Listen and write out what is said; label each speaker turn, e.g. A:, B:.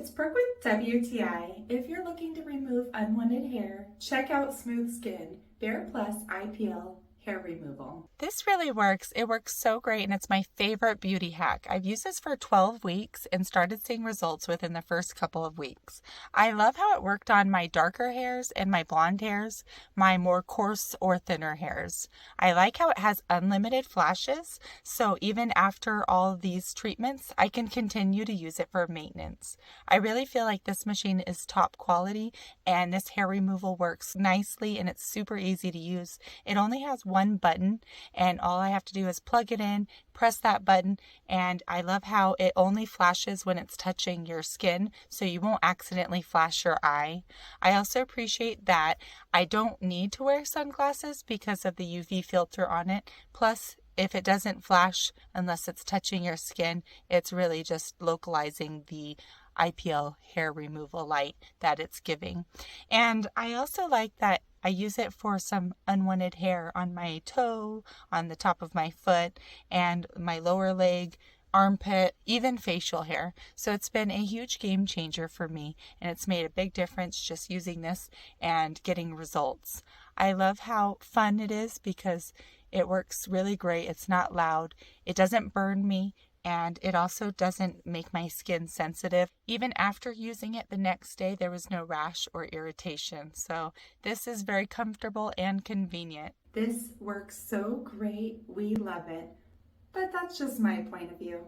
A: it's Brooke with WTI. If you're looking to remove unwanted hair, check out SmoothSkin Bare Plus IPL hair removal.
B: This really works. It works so great, and it's my favorite beauty hack. I've used this for 12 weeks and started seeing results within the first couple of weeks. I love how it worked on my darker hairs and my blonde hairs, my more coarse or thinner hairs. I like how it has unlimited flashes, so even after all of these treatments, I can continue to use it for maintenance. I really feel like this machine is top quality, and this hair removal works nicely, and it's super easy to use. It only has one button, and all I have to do is plug it in, press that button, and I love how it only flashes when it's touching your skin, so you won't accidentally flash your eye. I also appreciate that I don't need to wear sunglasses because of the UV filter on it. Plus, if it doesn't flash unless it's touching your skin, it's really just localizing the IPL hair removal light that it's giving. And I also like that I use it for some unwanted hair on my toe, on the top of my foot, and my lower leg, armpit, even facial hair. So it's been a huge game changer for me, and it's made a big difference just using this and getting results. I love how fun it is because it works really great. It's not loud. It doesn't burn me. And it also doesn't make my skin sensitive. Even after using it the next day, there was no rash or irritation. So this is very comfortable and convenient.
A: This works so great. We love it. But that's just my point of view.